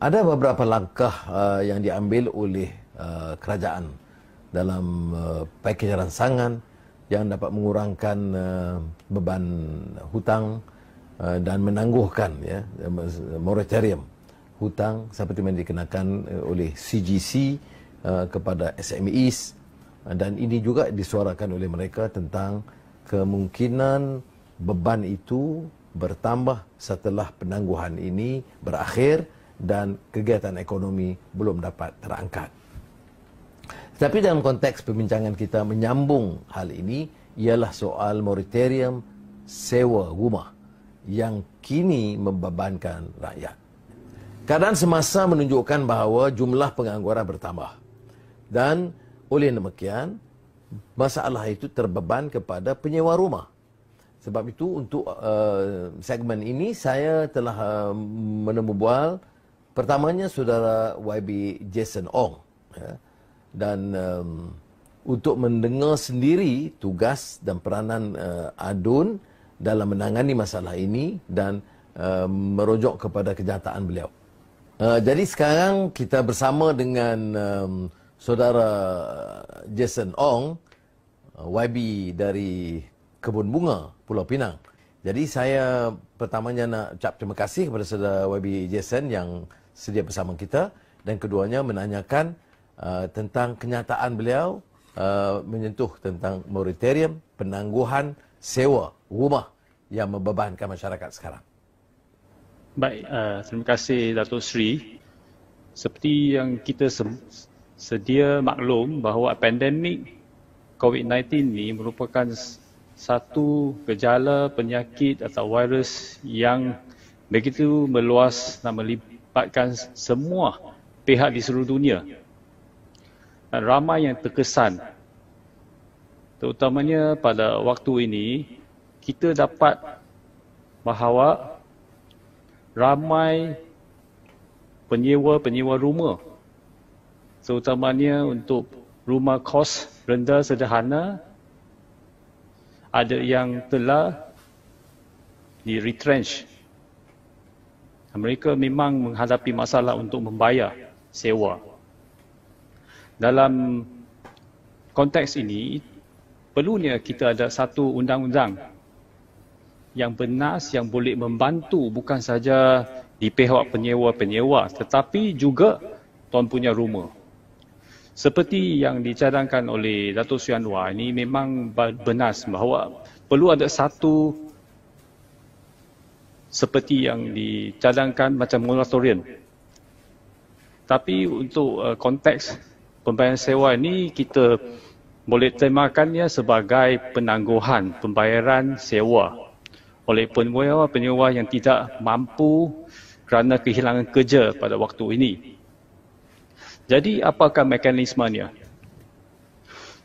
Ada beberapa langkah yang diambil oleh kerajaan dalam pakej ransangan yang dapat mengurangkan beban hutang dan menangguhkan moratorium hutang seperti yang dikenakan oleh CGC kepada SMEs, dan ini juga disuarakan oleh mereka tentang kemungkinan beban itu bertambah setelah penangguhan ini berakhir dan kegiatan ekonomi belum dapat terangkat. Tapi dalam konteks perbincangan kita menyambung hal ini ialah soal moratorium sewa rumah yang kini membebankan rakyat. Keadaan semasa menunjukkan bahawa jumlah pengangguran bertambah dan oleh demikian masalah itu terbeban kepada penyewa rumah. Sebab itu untuk segmen ini saya telah menemubual pertamanya saudara YB Jason Ong, ya, dan untuk mendengar sendiri tugas dan peranan ADUN dalam menangani masalah ini dan merujuk kepada kenyataan beliau. Jadi sekarang kita bersama dengan saudara Jason Ong, YB dari Kebun Bunga Pulau Pinang. Jadi saya pertamanya nak ucap terima kasih kepada saudara YB Jason yang sedia bersama kita, dan keduanya menanyakan tentang kenyataan beliau menyentuh tentang moratorium penangguhan sewa rumah yang membebankan masyarakat sekarang. Baik, terima kasih Datuk Seri. Seperti yang kita sedia maklum bahawa pandemik COVID-19 ini merupakan satu gejala penyakit atau virus yang begitu meluas dan melibatkan semua pihak di seluruh dunia. Dan ramai yang terkesan, terutamanya pada waktu ini, kita dapat bahawa ramai penyewa rumah, terutamanya untuk rumah kos rendah sederhana, ada yang telah di-retrench. Mereka memang menghadapi masalah untuk membayar sewa. Dalam konteks ini, perlunya kita ada satu undang-undang yang bernas, yang boleh membantu bukan saja di pihak penyewa-penyewa, tetapi juga tuan punya rumah. Seperti yang dicadangkan oleh Datuk Seri Anwar, ini memang bernas bahawa perlu ada satu seperti yang dicadangkan macam moratorium. Tapi untuk konteks pembayaran sewa ini, kita boleh terjemahkannya sebagai penangguhan pembayaran sewa oleh penyewa yang tidak mampu kerana kehilangan kerja pada waktu ini. Jadi apakah mekanismenya?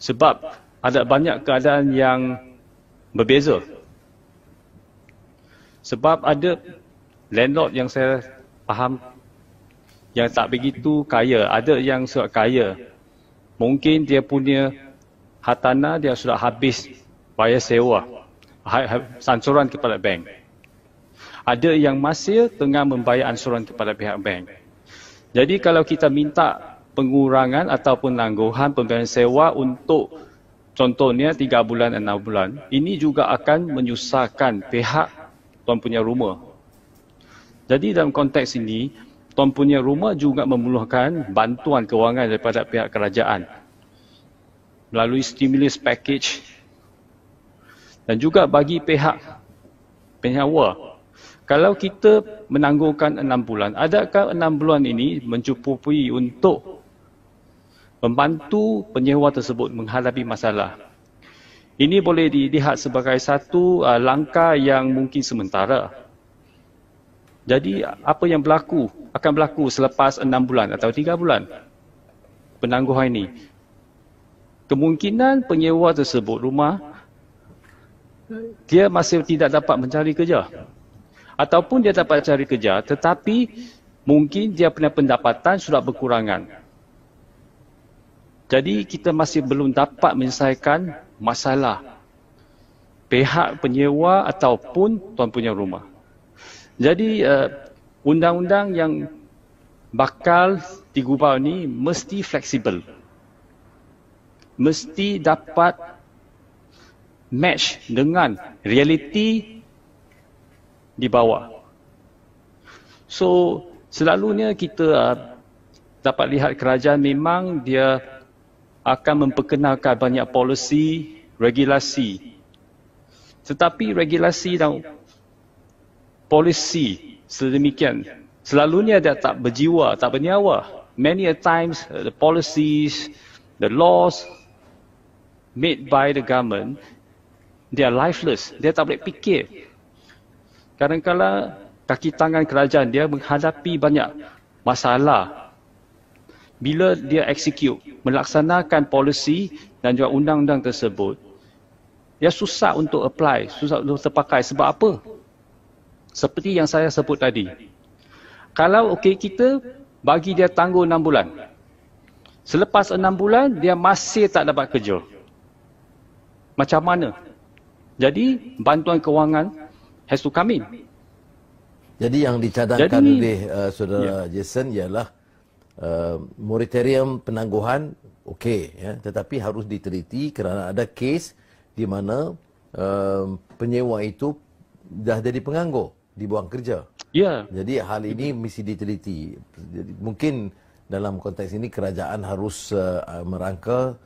Sebab ada banyak keadaan yang berbeza. Sebab ada landlord yang saya faham yang tak begitu kaya, ada yang sudah kaya. Mungkin dia punya hartanah dia sudah habis bayar sewa, ansuran kepada bank. Ada yang masih tengah membayar ansuran kepada pihak bank. Jadi kalau kita minta pengurangan ataupun penangguhan pembayaran sewa untuk contohnya 3 bulan, 6 bulan, ini juga akan menyusahkan pihak tuan punya rumah. Jadi dalam konteks ini, tuan punya rumah juga memerlukan bantuan kewangan daripada pihak kerajaan melalui stimulus package, dan juga bagi pihak penyewa. Kalau kita menangguhkan 6 bulan, adakah 6 bulan ini mencukupi untuk membantu penyewa tersebut menghadapi masalah? Ini boleh dilihat sebagai satu langkah yang mungkin sementara. Jadi apa yang akan berlaku selepas 6 bulan atau 3 bulan penangguhan ini? Kemungkinan penyewa tersebut rumah, dia masih tidak dapat mencari kerja. Ataupun dia dapat cari kerja, tetapi mungkin dia punya pendapatan sudah berkurangan. Jadi kita masih belum dapat menyelesaikan masalah pihak penyewa ataupun tuan punya rumah. Jadi undang-undang yang bakal digubal ni mesti fleksibel. Mesti dapat match dengan realiti di bawah. So, selalunya kita dapat lihat kerajaan memang dia akan memperkenalkan banyak polisi, regulasi. Tetapi regulasi dan polisi sedemikian selalunya dia tak berjiwa, tak bernyawa. Many a times the policies, the laws made by the government, they are lifeless. Dia tak boleh fikir. Kadang-kadang kaki tangan kerajaan dia menghadapi banyak masalah. Bila dia execute, melaksanakan polisi dan juga undang-undang tersebut, dia susah untuk apply, susah untuk terpakai. Sebab apa? Seperti yang saya sebut tadi. Kalau kita bagi dia tangguh 6 bulan. Selepas 6 bulan, dia masih tak dapat kerja. Macam mana? Jadi, bantuan kewangan has to come in. Jadi yang dicadangkan oleh saudara Jason ialah moratorium penangguhan okey, ya, tetapi harus diteliti kerana ada kes di mana penyewa itu dah jadi penganggur, dibuang kerja. Ya. Jadi hal ini mesti diteliti. Jadi, mungkin dalam konteks ini kerajaan harus merangka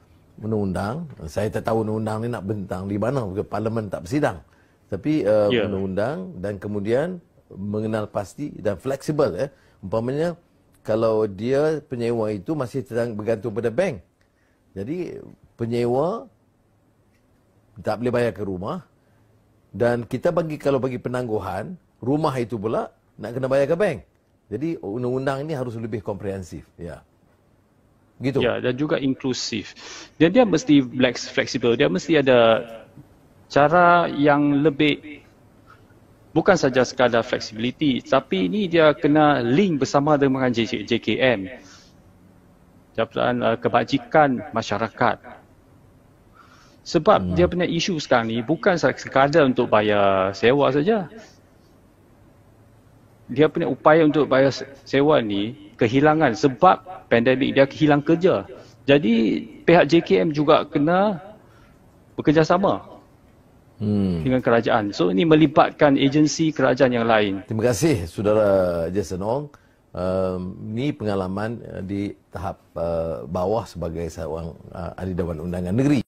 undang-undang. Saya tak tahu undang-undang ni nak bentang di mana, parlimen tak bersidang. Tapi undang-undang dan kemudian mengenal pasti dan fleksibel. Umpamanya kalau dia penyewa itu masih bergantung pada bank. Jadi penyewa tak boleh bayar ke rumah dan kita kalau bagi penangguhan, rumah itu pula nak kena bayar ke bank. Jadi undang-undang ini harus lebih komprehensif, ya. Gitu. Ya, dan juga inklusif. Dan dia mesti fleksibel, dia mesti ada cara yang lebih, bukan saja sekadar fleksibiliti, tapi ini dia kena link bersama dengan JKM, Jabatan Kebajikan Masyarakat. Sebab dia punya isu sekarang ni bukan sekadar untuk bayar sewa saja. Dia punya upaya untuk bayar sewa ni kehilangan sebab pandemik, dia hilang kerja. Jadi pihak JKM juga kena bekerjasama dengan kerajaan. So ini melibatkan agensi kerajaan yang lain. Terima kasih saudara Jason Ong. Ini pengalaman di tahap bawah sebagai seorang ahli Dewan Undangan Negeri.